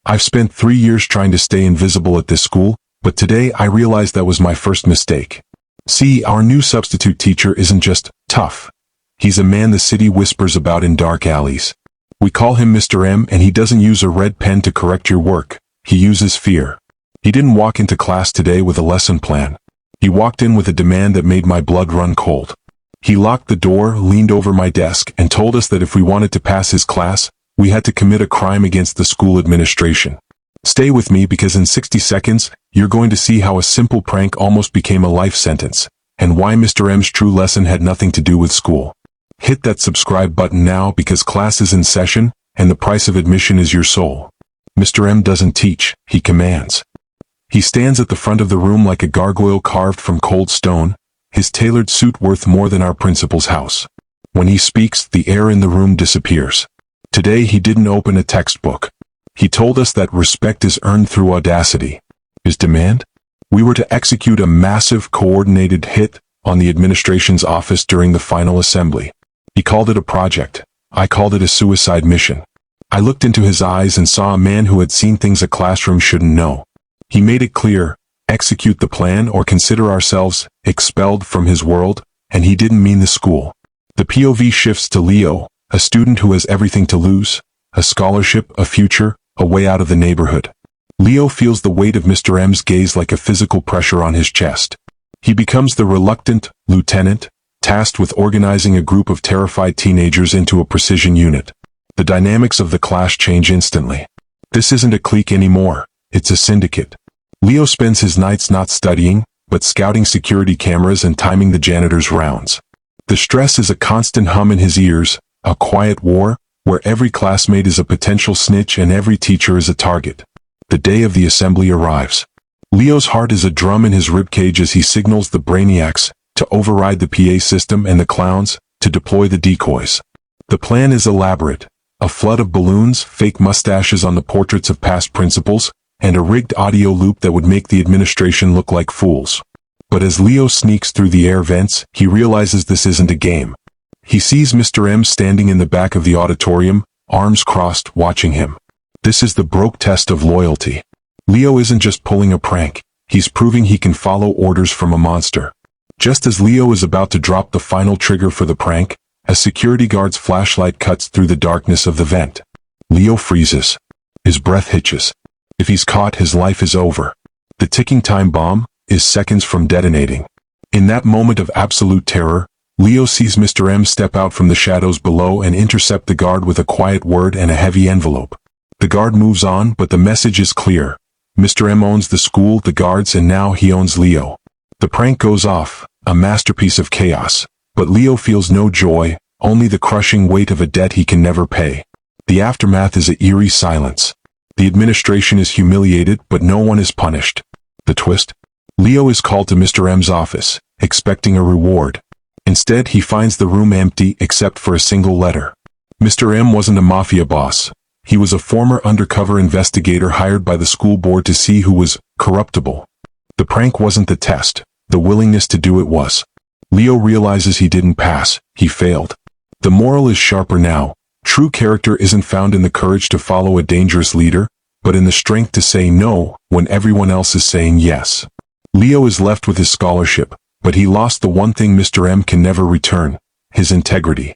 I've spent 3 years trying to stay invisible at this school, but today I realized that was my first mistake. See, our new substitute teacher isn't just tough. He's a man the city whispers about in dark alleys. We call him Mr. M, and he doesn't use a red pen to correct your work. He uses fear. He didn't walk into class today with a lesson plan. He walked in with a demand that made my blood run cold. He locked the door, leaned over my desk, and told us that if we wanted to pass his class, we had to commit a crime against the school administration. Stay with me because in 60 seconds, you're going to see how a simple prank almost became a life sentence, and why Mr. M's true lesson had nothing to do with school. Hit that subscribe button now because class is in session, and the price of admission is your soul. Mr. M doesn't teach, he commands. He stands at the front of the room like a gargoyle carved from cold stone, his tailored suit worth more than our principal's house. When he speaks, the air in the room disappears. Today he didn't open a textbook. He told us that respect is earned through audacity. His demand? We were to execute a massive, coordinated hit on the administration's office during the final assembly. He called it a project. I called it a suicide mission. I looked into his eyes and saw a man who had seen things a classroom shouldn't know. He made it clear, execute the plan or consider ourselves expelled from his world, and he didn't mean the school. The POV shifts to Leo, a student who has everything to lose, a scholarship, a future, a way out of the neighborhood. Leo feels the weight of Mr. M's gaze like a physical pressure on his chest. He becomes the reluctant lieutenant, tasked with organizing a group of terrified teenagers into a precision unit. The dynamics of the clash change instantly. This isn't a clique anymore, it's a syndicate. Leo spends his nights not studying, but scouting security cameras and timing the janitor's rounds. The stress is a constant hum in his ears, a quiet war, where every classmate is a potential snitch and every teacher is a target. The day of the assembly arrives. Leo's heart is a drum in his ribcage as he signals the brainiacs to override the PA system and the clowns to deploy the decoys. The plan is elaborate. A flood of balloons, fake mustaches on the portraits of past principals, and a rigged audio loop that would make the administration look like fools. But as Leo sneaks through the air vents, he realizes this isn't a game. He sees Mr. M standing in the back of the auditorium, arms crossed, watching him. This is the broke test of loyalty. Leo isn't just pulling a prank, he's proving he can follow orders from a monster. Just as Leo is about to drop the final trigger for the prank, a security guard's flashlight cuts through the darkness of the vent. Leo freezes. His breath hitches. If he's caught, his life is over. The ticking time bomb is seconds from detonating. In that moment of absolute terror, Leo sees Mr. M step out from the shadows below and intercept the guard with a quiet word and a heavy envelope. The guard moves on, but the message is clear. Mr. M owns the school, the guards, and now he owns Leo. The prank goes off, a masterpiece of chaos. But Leo feels no joy, only the crushing weight of a debt he can never pay. The aftermath is an eerie silence. The administration is humiliated, but no one is punished. The twist? Leo is called to Mr. M's office, expecting a reward. Instead, he finds the room empty except for a single letter. Mr. M wasn't a mafia boss. He was a former undercover investigator hired by the school board to see who was corruptible. The prank wasn't the test. The willingness to do it was. Leo realizes he didn't pass, he failed. The moral is sharper now. True character isn't found in the courage to follow a dangerous leader, but in the strength to say no when everyone else is saying yes. Leo is left with his scholarship, but he lost the one thing Mr. M can never return, his integrity.